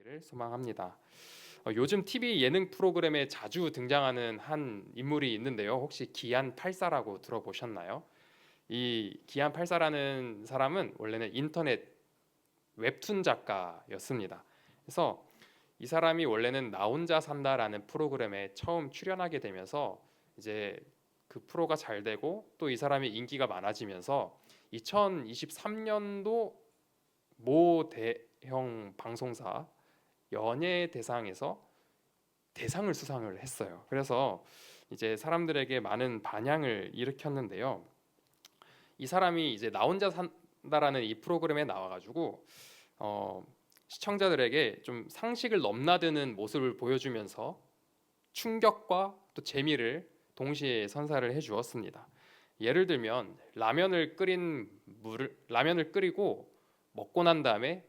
되시기를 소망합니다. 요즘 TV 예능 프로그램에 자주 등장하는 한 인물이 있는데요. 혹시 기안 84라고 들어보셨나요? 이 기안 84라는 사람은 원래는 인터넷 웹툰 작가였습니다. 그래서 이 사람이 원래는 나 혼자 산다라는 프로그램에 처음 출연하게 되면서 이제 그 프로가 잘 되고 또 이 사람이 인기가 많아지면서 2023년도 모 대형 방송사 연예 대상에서 대상을 수상을 했어요. 그래서 이제 사람들에게 많은 반향을 일으켰는데요. 이 사람이 이제 나 혼자 산다라는 이 프로그램에 나와가지고 어, 시청자들에게 좀 상식을 넘나드는 모습을 보여주면서 충격과 또 재미를 동시에 선사를 해주었습니다. 예를 들면 라면을 끓이고 먹고 난 다음에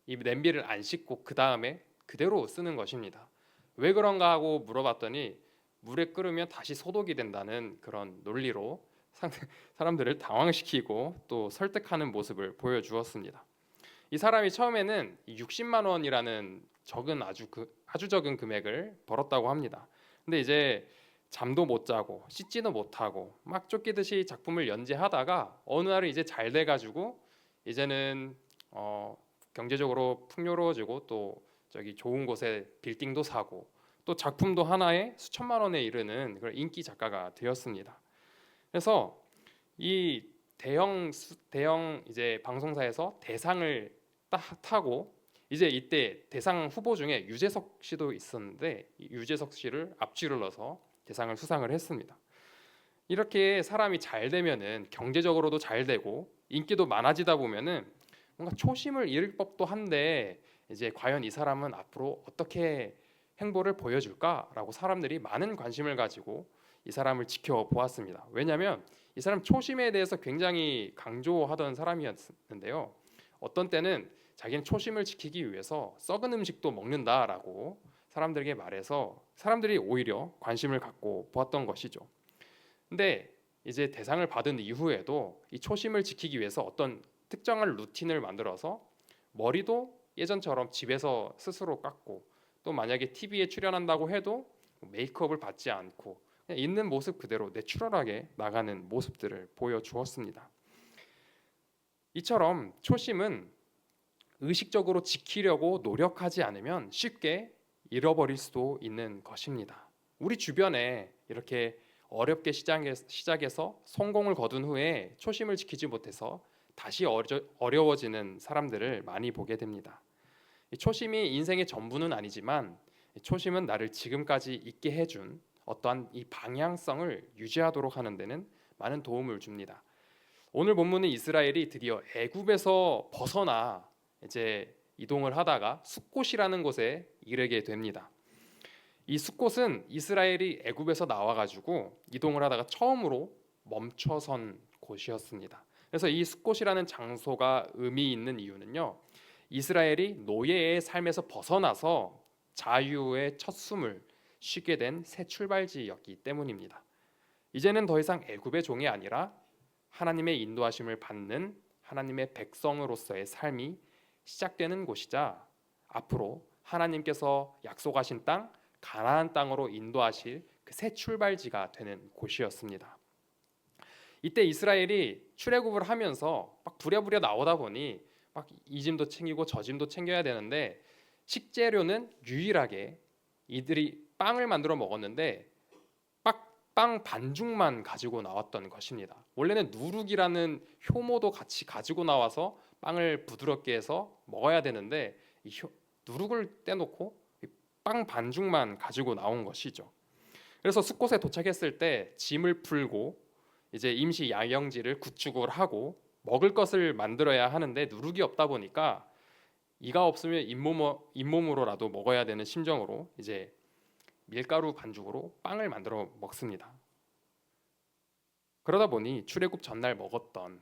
이 냄비를 안 씻고 그 다음에 그대로 쓰는 것입니다. 왜 그런가 하고 물어봤더니 물에 끓으면 다시 소독이 된다는 그런 논리로 사람들을 당황시키고 또 설득하는 모습을 보여주었습니다. 이 사람이 처음에는 60만 원이라는 적은 아주 적은 금액을 벌었다고 합니다. 근데 이제 잠도 못 자고 씻지도 못하고 막 쫓기듯이 작품을 연재하다가 어느 날은 이제 잘 돼가지고 이제는 경제적으로 풍요로워지고 또 저기 좋은 곳에 빌딩도 사고 또 작품도 하나에 수천만 원에 이르는 그런 인기 작가가 되었습니다. 그래서 이 대형 이제 방송사에서 대상을 딱 타고 이제 이때 대상 후보 중에 유재석 씨도 있었는데 유재석 씨를 앞줄을 넣어서 대상을 수상을 했습니다. 이렇게 사람이 잘 되면은 경제적으로도 잘 되고 인기도 많아지다 보면은 뭔가 초심을 잃을 법도 한데 이제 과연 이 사람은 앞으로 어떻게 행보를 보여줄까라고 사람들이 많은 관심을 가지고 이 사람을 지켜보았습니다. 왜냐하면 이 사람 초심에 대해서 굉장히 강조하던 사람이었는데요. 어떤 때는 자기는 초심을 지키기 위해서 썩은 음식도 먹는다라고 사람들에게 말해서 사람들이 오히려 관심을 갖고 보았던 것이죠. 근데 이제 대상을 받은 이후에도 이 초심을 지키기 위해서 어떤 특정한 루틴을 만들어서 머리도 예전처럼 집에서 스스로 깎고 또 만약에 TV에 출연한다고 해도 메이크업을 받지 않고 그냥 있는 모습 그대로 내추럴하게 나가는 모습들을 보여주었습니다. 이처럼 초심은 의식적으로 지키려고 노력하지 않으면 쉽게 잃어버릴 수도 있는 것입니다. 우리 주변에 이렇게 어렵게 시작해서 성공을 거둔 후에 초심을 지키지 못해서 다시 어려워지는 사람들을 많이 보게 됩니다. 초심이 인생의 전부는 아니지만 초심은 나를 지금까지 있게 해준 어떠한 이 방향성을 유지하도록 하는 데는 많은 도움을 줍니다. 오늘 본문은 이스라엘이 드디어 애굽에서 벗어나 이제 이동을 하다가 숫곳이라는 곳에 이르게 됩니다. 이 숫곳은 이스라엘이 애굽에서 나와가지고 이동을 하다가 처음으로 멈춰선 곳이었습니다. 그래서 이 숫곳이라는 장소가 의미 있는 이유는요. 이스라엘이 노예의 삶에서 벗어나서 자유의 첫 숨을 쉬게 된 새 출발지였기 때문입니다. 이제는 더 이상 애굽의 종이 아니라 하나님의 인도하심을 받는 하나님의 백성으로서의 삶이 시작되는 곳이자 앞으로 하나님께서 약속하신 땅 가나안 땅으로 인도하실 그 새 출발지가 되는 곳이었습니다. 이때 이스라엘이 출애굽을 하면서 막 부랴부랴 나오다 보니 막 이 짐도 챙기고 저 짐도 챙겨야 되는데 식재료는 유일하게 이들이 빵을 만들어 먹었는데 빵 반죽만 가지고 나왔던 것입니다. 원래는 누룩이라는 효모도 같이 가지고 나와서 빵을 부드럽게 해서 먹어야 되는데 누룩을 떼놓고 빵 반죽만 가지고 나온 것이죠. 그래서 숫곳에 도착했을 때 짐을 풀고 이제 임시 야영지를 구축을 하고 먹을 것을 만들어야 하는데 누룩이 없다 보니까 이가 없으면 잇몸으로라도 먹어야 되는 심정으로 이제 밀가루 반죽으로 빵을 만들어 먹습니다. 그러다 보니 출애굽 전날 먹었던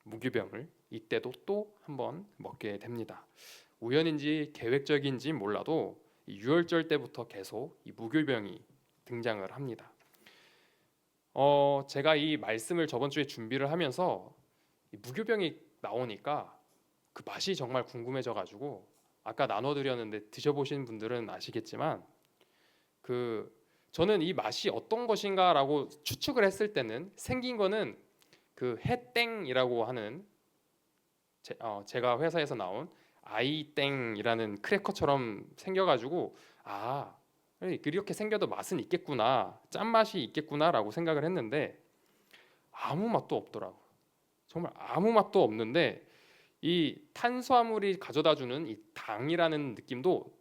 무교병을 이때도 또 한번 먹게 됩니다. 우연인지 계획적인지 몰라도 이 유월절 때부터 계속 이 무교병이 등장을 합니다. 제가 이 말씀을 저번 주에 준비를 하면서 이 무교병이 나오니까 그 맛이 정말 궁금해져 가지고 아까 나눠드렸는데 드셔보신 분들은 아시겠지만 저는 이 맛이 어떤 것인가라고 추측을 했을 때는 생긴 거는 그 해땡이라고 하는 제가 회사에서 나온 아이땡이라는 크래커처럼 생겨가지고 이렇게 생겨도 맛은 있겠구나, 짠맛이 있겠구나라고 생각을 했는데 아무 맛도 없더라고. 정말 아무 맛도 없는데 이 탄수화물이 가져다주는 이 당이라는 느낌도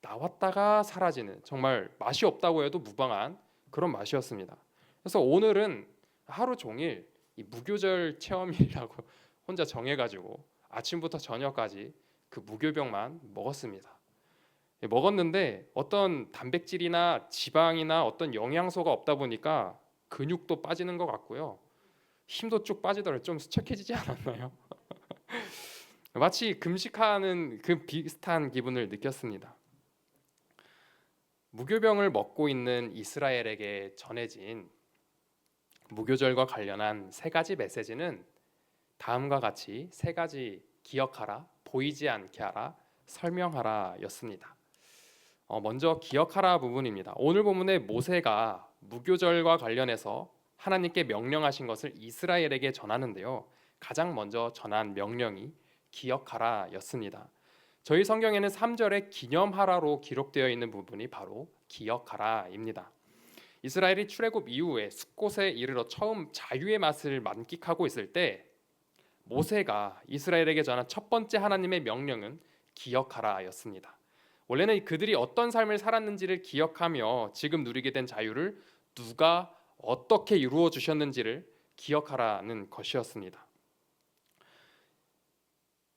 나왔다가 사라지는, 정말 맛이 없다고 해도 무방한 그런 맛이었습니다. 그래서 오늘은 하루 종일 이 무교절 체험이라고 혼자 정해가지고 아침부터 저녁까지 그 무교병만 먹었습니다. 먹었는데 어떤 단백질이나 지방이나 어떤 영양소가 없다 보니까 근육도 빠지는 것 같고요, 힘도 쭉 빠지더라고요. 좀 수척해지지 않았나요? 마치 금식하는 그 비슷한 기분을 느꼈습니다. 무교병을 먹고 있는 이스라엘에게 전해진 무교절과 관련한 세 가지 메시지는 다음과 같이 세 가지: 기억하라, 보이지 않게 하라, 설명하라 였습니다. 먼저 기억하라 부분입니다. 오늘 본문의 모세가 무교절과 관련해서 하나님께 명령하신 것을 이스라엘에게 전하는데요, 가장 먼저 전한 명령이 기억하라 였습니다. 저희 성경에는 3절에 기념하라로 기록되어 있는 부분이 바로 기억하라입니다. 이스라엘이 출애굽 이후에 숫곳에 이르러 처음 자유의 맛을 만끽하고 있을 때 모세가 이스라엘에게 전한 첫 번째 하나님의 명령은 기억하라였습니다. 원래는 그들이 어떤 삶을 살았는지를 기억하며 지금 누리게 된 자유를 누가 어떻게 이루어 주셨는지를 기억하라는 것이었습니다.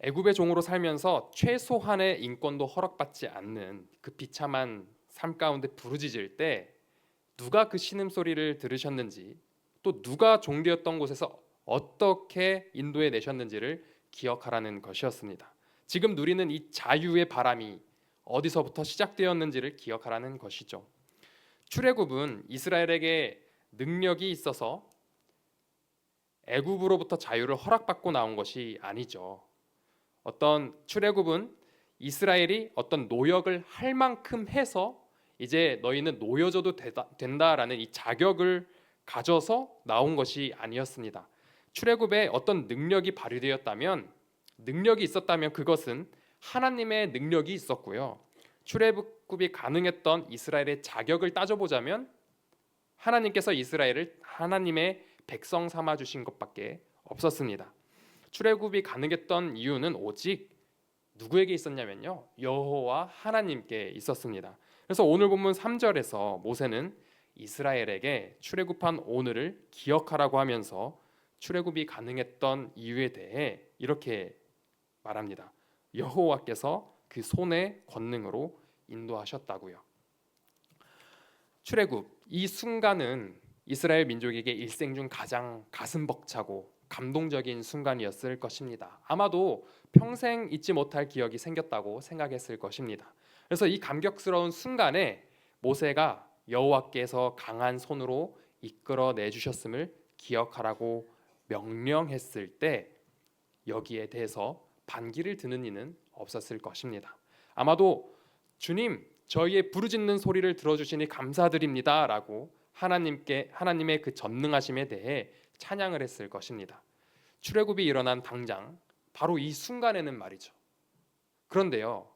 애굽의 종으로 살면서 최소한의 인권도 허락받지 않는 그 비참한 삶 가운데 부르짖을 때 누가 그 신음소리를 들으셨는지, 또 누가 종되었던 곳에서 어떻게 인도해 내셨는지를 기억하라는 것이었습니다. 지금 누리는 이 자유의 바람이 어디서부터 시작되었는지를 기억하라는 것이죠. 출애굽은 이스라엘에게 능력이 있어서 애굽으로부터 자유를 허락받고 나온 것이 아니죠. 어떤 출애굽은 이스라엘이 어떤 노역을 할 만큼 해서 이제 너희는 놓여져도 된다라는 이 자격을 가져서 나온 것이 아니었습니다. 출애굽에 어떤 능력이 발휘되었다면, 능력이 있었다면 그것은 하나님의 능력이 있었고요, 출애굽이 가능했던 이스라엘의 자격을 따져보자면 하나님께서 이스라엘을 하나님의 백성 삼아 주신 것밖에 없었습니다. 출애굽이 가능했던 이유는 오직 누구에게 있었냐면요, 여호와 하나님께 있었습니다. 그래서 오늘 본문 3절에서 모세는 이스라엘에게 출애굽한 오늘을 기억하라고 하면서 출애굽이 가능했던 이유에 대해 이렇게 말합니다. 여호와께서 그 손의 권능으로 인도하셨다고요. 출애굽, 이 순간은 이스라엘 민족에게 일생 중 가장 가슴 벅차고 감동적인 순간이었을 것입니다. 아마도 평생 잊지 못할 기억이 생겼다고 생각했을 것입니다. 그래서 이 감격스러운 순간에 모세가 여호와께서 강한 손으로 이끌어 내주셨음을 기억하라고 명령했을 때 여기에 대해서 반기를 드는 이는 없었을 것입니다. 아마도 주님, 저희의 부르짖는 소리를 들어주시니 감사드립니다 라고 하나님의 그 전능하심에 대해 찬양을 했을 것입니다. 출애굽이 일어난 당장 바로 이 순간에는 말이죠. 그런데요,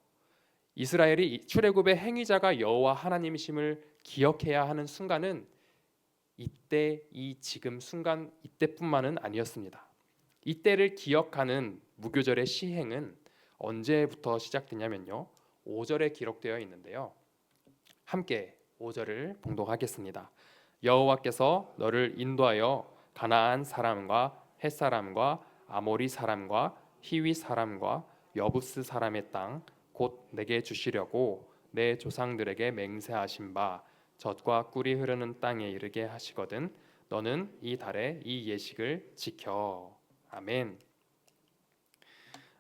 이스라엘이 출애굽의 행위자가 여호와 하나님이심을 기억해야 하는 순간은 이때, 이 지금 순간 이때뿐만은 아니었습니다. 이때를 기억하는 무교절의 시행은 언제부터 시작되냐면요, 5절에 기록되어 있는데요, 함께 5절을 봉독하겠습니다. 여호와께서 너를 인도하여 가나안 사람과 헷 사람과 아모리 사람과 히위 사람과 여부스 사람의 땅 곧 내게 주시려고 내 조상들에게 맹세하신 바 젖과 꿀이 흐르는 땅에 이르게 하시거든 너는 이 달에 이 예식을 지켜. 아멘.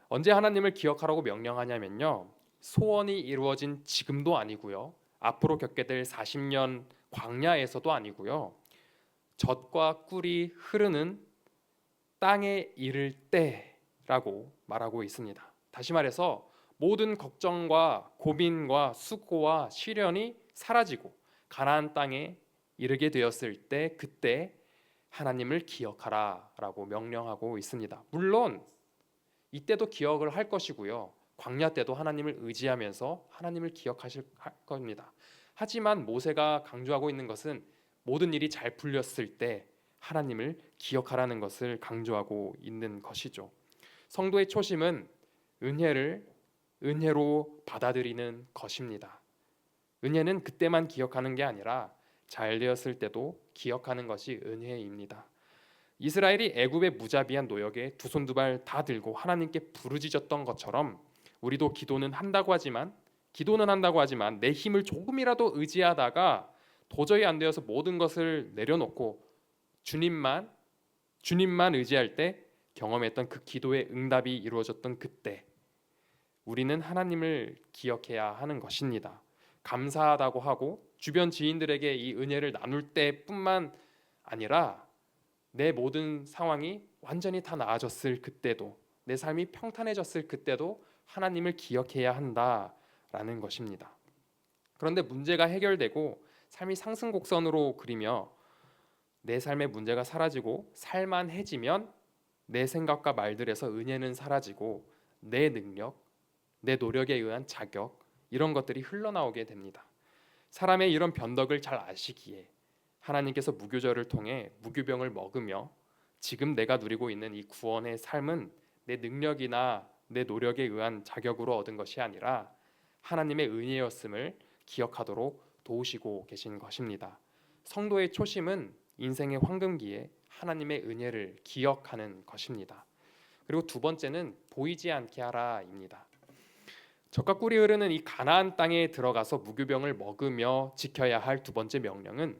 언제 하나님을 기억하라고 명령하냐면요, 소원이 이루어진 지금도 아니고요, 앞으로 겪게 될 40년 광야에서도 아니고요, 젖과 꿀이 흐르는 땅에 이를 때라고 말하고 있습니다. 다시 말해서 모든 걱정과 고민과 수고와 시련이 사라지고 가나안 땅에 이르게 되었을 때 그때 하나님을 기억하라라고 명령하고 있습니다. 물론 이때도 기억을 할 것이고요. 광야 때도 하나님을 의지하면서 하나님을 기억하실 겁니다. 하지만 모세가 강조하고 있는 것은 모든 일이 잘 풀렸을 때 하나님을 기억하라는 것을 강조하고 있는 것이죠. 성도의 초심은 은혜를 은혜로 받아들이는 것입니다. 은혜는 그때만 기억하는 게 아니라 잘 되었을 때도 기억하는 것이 은혜입니다. 이스라엘이 애굽의 무자비한 노역에 두 손 두 발 다 들고 하나님께 부르짖었던 것처럼 우리도 기도는 한다고 하지만 내 힘을 조금이라도 의지하다가 도저히 안 되어서 모든 것을 내려놓고 주님만 의지할 때 경험했던 그 기도의 응답이 이루어졌던 그때 우리는 하나님을 기억해야 하는 것입니다. 감사하다고 하고 주변 지인들에게 이 은혜를 나눌 때뿐만 아니라 내 모든 상황이 완전히 다 나아졌을 그때도, 내 삶이 평탄해졌을 그때도 하나님을 기억해야 한다라는 것입니다. 그런데 문제가 해결되고 삶이 상승곡선으로 그리며 내 삶의 문제가 사라지고 살만해지면 내 생각과 말들에서 은혜는 사라지고 내 능력, 내 노력에 의한 자격 이런 것들이 흘러나오게 됩니다. 사람의 이런 변덕을 잘 아시기에 하나님께서 무교절을 통해 무교병을 먹으며 지금 내가 누리고 있는 이 구원의 삶은 내 능력이나 내 노력에 의한 자격으로 얻은 것이 아니라 하나님의 은혜였음을 기억하도록 도우시고 계신 것입니다. 성도의 초심은 인생의 황금기에 하나님의 은혜를 기억하는 것입니다. 그리고 두 번째는 보이지 않게 하라입니다. 젖과 꿀이 흐르는 이 가나안 땅에 들어가서 무교병을 먹으며 지켜야 할 두 번째 명령은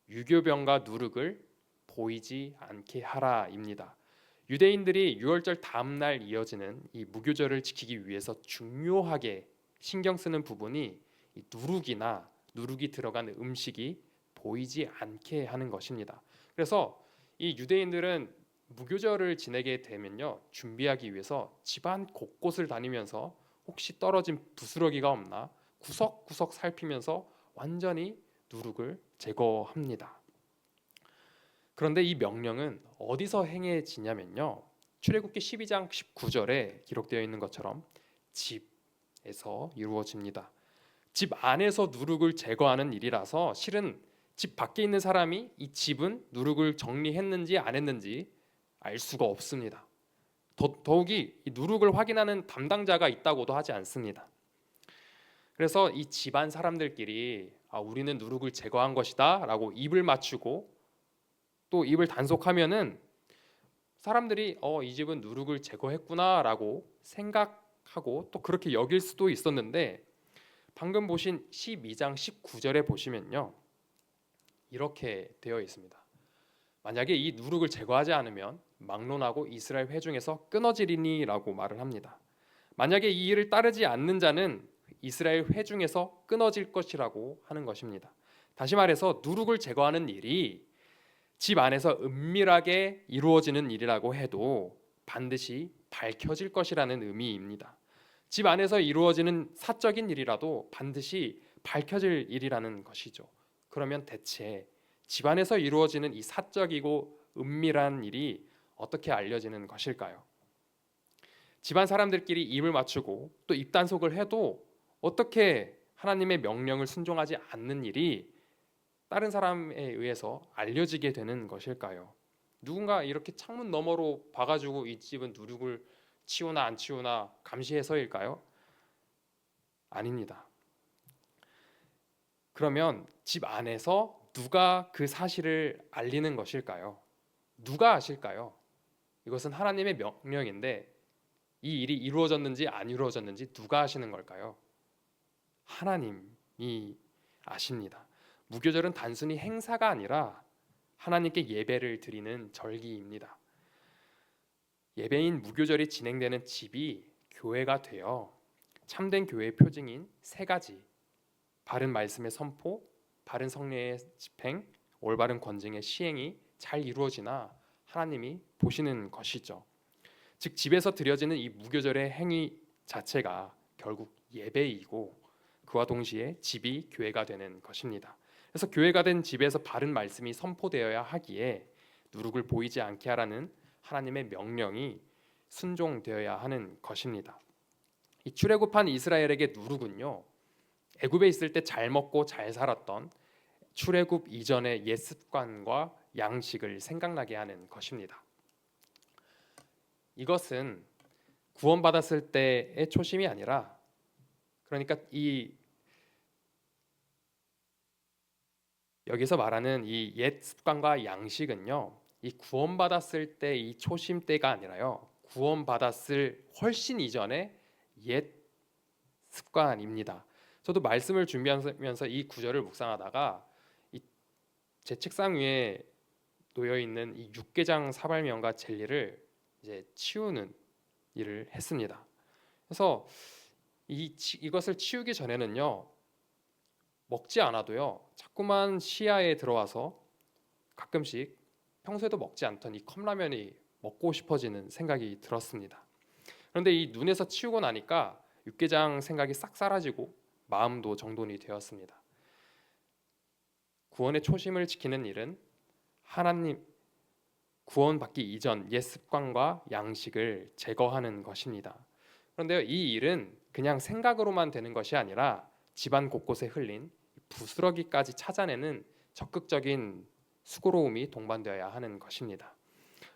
유교병과 누룩을 보이지 않게 하라입니다. 유대인들이 유월절 다음 날 이어지는 이 무교절을 지키기 위해서 중요하게 신경 쓰는 부분이 이 누룩이 들어간 음식이 보이지 않게 하는 것입니다. 그래서 이 유대인들은 무교절을 지내게 되면요, 준비하기 위해서 집안 곳곳을 다니면서 혹시 떨어진 부스러기가 없나 구석구석 살피면서 완전히 누룩을 제거합니다. 그런데 이 명령은 어디서 행해지냐면요, 출애굽기 12장 19절에 기록되어 있는 것처럼 집에서 이루어집니다. 집 안에서 누룩을 제거하는 일이라서 실은 집 밖에 있는 사람이 이 집은 누룩을 정리했는지 안 했는지 알 수가 없습니다. 더욱이 이 누룩을 확인하는 담당자가 있다고도 하지 않습니다. 그래서 이 집안 사람들끼리 우리는 누룩을 제거한 것이다 라고 입을 맞추고 또 입을 단속하면은 사람들이 이 집은 누룩을 제거했구나 라고 생각하고 또 그렇게 여길 수도 있었는데, 방금 보신 12장 19절에 보시면요, 이렇게 되어 있습니다. 만약에 이 누룩을 제거하지 않으면 막론하고 이스라엘 회중에서 끊어지리니 라고 말을 합니다. 만약에 이 일을 따르지 않는 자는 이스라엘 회중에서 끊어질 것이라고 하는 것입니다. 다시 말해서 누룩을 제거하는 일이 집 안에서 은밀하게 이루어지는 일이라고 해도 반드시 밝혀질 것이라는 의미입니다. 집 안에서 이루어지는 사적인 일이라도 반드시 밝혀질 일이라는 것이죠. 그러면 대체 집 안에서 이루어지는 이 사적이고 은밀한 일이 어떻게 알려지는 것일까요? 집안 사람들끼리 입을 맞추고 또 입단속을 해도 어떻게 하나님의 명령을 순종하지 않는 일이 다른 사람에 의해서 알려지게 되는 것일까요? 누군가 이렇게 창문 너머로 봐가지고 이 집은 누룩을 치우나 안 치우나 감시해서일까요? 아닙니다. 그러면 집 안에서 누가 그 사실을 알리는 것일까요? 누가 아실까요? 이것은 하나님의 명령인데 이 일이 이루어졌는지 안 이루어졌는지 누가 아시는 걸까요? 하나님이 아십니다. 무교절은 단순히 행사가 아니라 하나님께 예배를 드리는 절기입니다. 예배인 무교절이 진행되는 집이 교회가 되어 참된 교회의 표징인 세 가지, 바른 말씀의 선포, 바른 성례의 집행, 올바른 권징의 시행이 잘 이루어지나 하나님이 보시는 것이죠. 즉 집에서 드려지는 이 무교절의 행위 자체가 결국 예배이고 그와 동시에 집이 교회가 되는 것입니다. 그래서 교회가 된 집에서 바른 말씀이 선포되어야 하기에 누룩을 보이지 않게 하라는 하나님의 명령이 순종되어야 하는 것입니다. 이 출애굽한 이스라엘에게 누룩은요, 애굽에 있을 때 잘 먹고 잘 살았던 출애굽 이전의 옛 습관과 양식을 생각나게 하는 것입니다. 이것은 구원받았을 때의 초심이 아니라, 그러니까 이 여기서 말하는 이 옛 습관과 양식은요, 이 구원받았을 때 이 초심 때가 아니라요, 구원받았을 훨씬 이전의 옛 습관입니다. 저도 말씀을 준비하면서 이 구절을 묵상하다가 제 책상 위에 놓여 있는 이 육개장 사발면과 젤리를 이제 치우는 일을 했습니다. 그래서 이것을 치우기 전에는요, 먹지 않아도요, 자꾸만 시야에 들어와서 가끔씩 평소에도 먹지 않던 이 컵라면이 먹고 싶어지는 생각이 들었습니다. 그런데 이 눈에서 치우고 나니까 육개장 생각이 싹 사라지고 마음도 정돈이 되었습니다. 구원의 초심을 지키는 일은 하나님 구원받기 이전 옛 습관과 양식을 제거하는 것입니다. 그런데 이 일은 그냥 생각으로만 되는 것이 아니라 집안 곳곳에 흘린 부스러기까지 찾아내는 적극적인 수고로움이 동반되어야 하는 것입니다.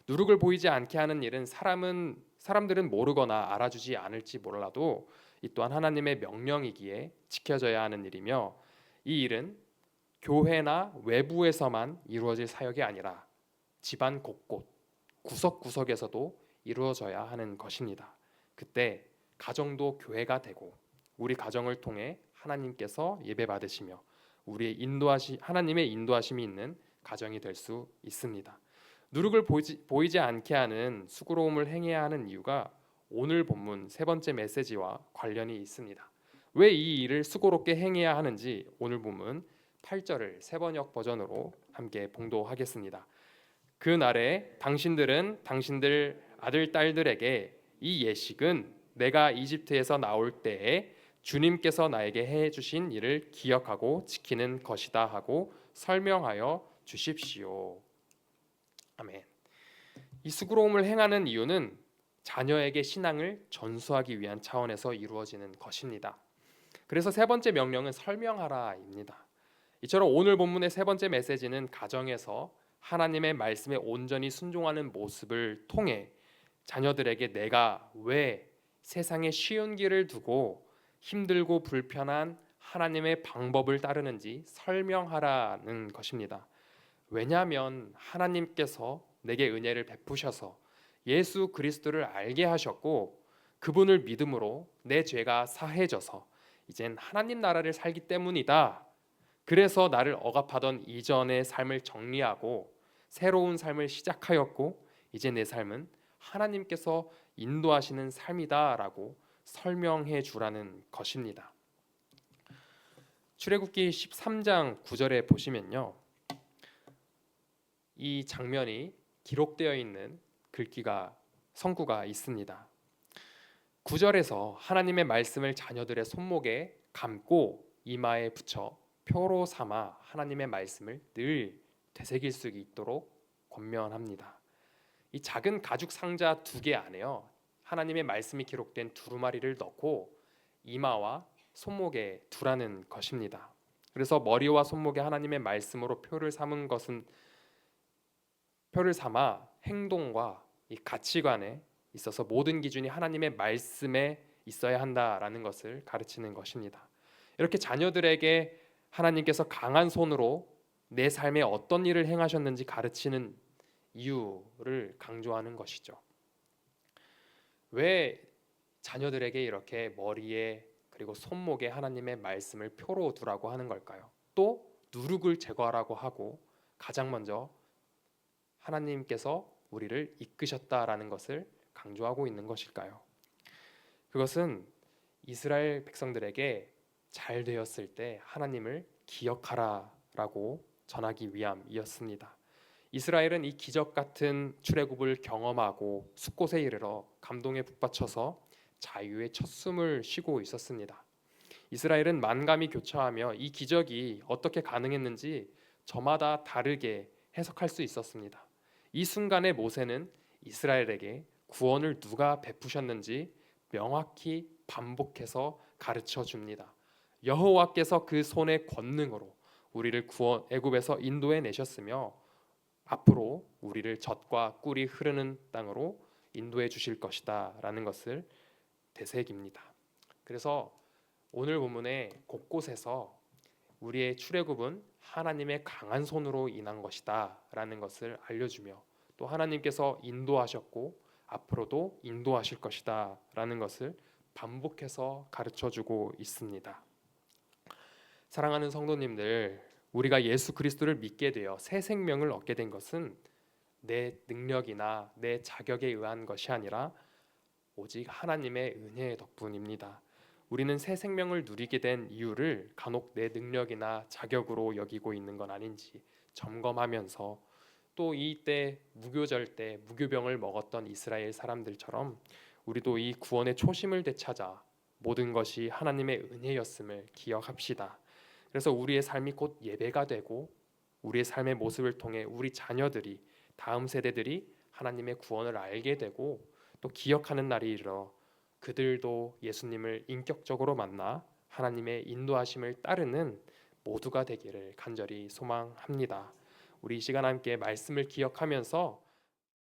누룩을 보이지 않게 하는 일은 사람들은 모르거나 알아주지 않을지 몰라도 이 또한 하나님의 명령이기에 지켜져야 하는 일이며, 이 일은 교회나 외부에서만 이루어질 사역이 아니라 집안 곳곳, 구석구석에서도 이루어져야 하는 것입니다. 그때 가정도 교회가 되고 우리 가정을 통해 하나님께서 예배받으시며 우리의 하나님의 인도하심이 있는 가정이 될 수 있습니다. 누룩을 보이지 않게 하는 수고로움을 행해야 하는 이유가 오늘 본문 세 번째 메시지와 관련이 있습니다. 왜 이 일을 수고롭게 행해야 하는지 오늘 본문 8절을 세번역 버전으로 함께 봉독하겠습니다. 그 날에 당신들은 당신들 아들 딸들에게 이 예식은 내가 이집트에서 나올 때에 주님께서 나에게 해 주신 일을 기억하고 지키는 것이다 하고 설명하여 주십시오. 아멘. 이 수고로움을 행하는 이유는 자녀에게 신앙을 전수하기 위한 차원에서 이루어지는 것입니다. 그래서 세 번째 명령은 설명하라입니다. 이처럼 오늘 본문의 세 번째 메시지는 가정에서 하나님의 말씀에 온전히 순종하는 모습을 통해 자녀들에게 내가 왜 세상에 쉬운 길을 두고 힘들고 불편한 하나님의 방법을 따르는지 설명하라는 것입니다. 왜냐하면 하나님께서 내게 은혜를 베푸셔서 예수 그리스도를 알게 하셨고 그분을 믿음으로 내 죄가 사해져서 이젠 하나님 나라를 살기 때문이다. 그래서 나를 억압하던 이전의 삶을 정리하고 새로운 삶을 시작하였고 이제 내 삶은 하나님께서 인도하시는 삶이다라고 설명해 주라는 것입니다. 출애굽기 13장 9절에 보시면요, 이 장면이 기록되어 있는 성구가 있습니다. 9절에서 하나님의 말씀을 자녀들의 손목에 감고 이마에 붙여 표로 삼아 하나님의 말씀을 늘 되새길 수 있도록 권면합니다. 이 작은 가죽 상자 2개 안에요, 하나님의 말씀이 기록된 두루마리를 넣고 이마와 손목에 두라는 것입니다. 그래서 머리와 손목에 하나님의 말씀으로 표를 삼아 행동과 이 가치관에 있어서 모든 기준이 하나님의 말씀에 있어야 한다라는 것을 가르치는 것입니다. 이렇게 자녀들에게 하나님께서 강한 손으로 내 삶에 어떤 일을 행하셨는지 가르치는 이유를 강조하는 것이죠. 왜 자녀들에게 이렇게 머리에 그리고 손목에 하나님의 말씀을 표로 두라고 하는 걸까요? 또 누룩을 제거하라고 하고 가장 먼저 하나님께서 우리를 이끄셨다라는 것을 강조하고 있는 것일까요? 그것은 이스라엘 백성들에게 잘 되었을 때 하나님을 기억하라라고 전하기 위함이었습니다. 이스라엘은 이 기적 같은 출애굽을 경험하고 숫곳에 이르러 감동에 북받쳐서 자유의 첫 숨을 쉬고 있었습니다. 이스라엘은 만감이 교차하며 이 기적이 어떻게 가능했는지 저마다 다르게 해석할 수 있었습니다. 이 순간에 모세는 이스라엘에게 구원을 누가 베푸셨는지 명확히 반복해서 가르쳐 줍니다. 여호와께서 그 손의 권능으로 우리를 구원 애굽에서 인도해 내셨으며 앞으로 우리를 젖과 꿀이 흐르는 땅으로 인도해 주실 것이다라는 것을 되새깁니다. 그래서 오늘 본문의 곳곳에서 우리의 출애굽은 하나님의 강한 손으로 인한 것이다라는 것을 알려주며 또 하나님께서 인도하셨고 앞으로도 인도하실 것이다라는 것을 반복해서 가르쳐주고 있습니다. 사랑하는 성도님들, 우리가 예수 그리스도를 믿게 되어 새 생명을 얻게 된 것은 내 능력이나 내 자격에 의한 것이 아니라 오직 하나님의 은혜의 덕분입니다. 우리는 새 생명을 누리게 된 이유를 간혹 내 능력이나 자격으로 여기고 있는 건 아닌지 점검하면서 또 이때 무교절 때 무교병을 먹었던 이스라엘 사람들처럼 우리도 이 구원의 초심을 되찾아 모든 것이 하나님의 은혜였음을 기억합시다. 그래서 우리의 삶이 곧 예배가 되고 우리의 삶의 모습을 통해 우리 자녀들이 다음 세대들이 하나님의 구원을 알게 되고 또 기억하는 날이 이르러 그들도 예수님을 인격적으로 만나 하나님의 인도하심을 따르는 모두가 되기를 간절히 소망합니다. 우리 이 시간 함께 말씀을 기억하면서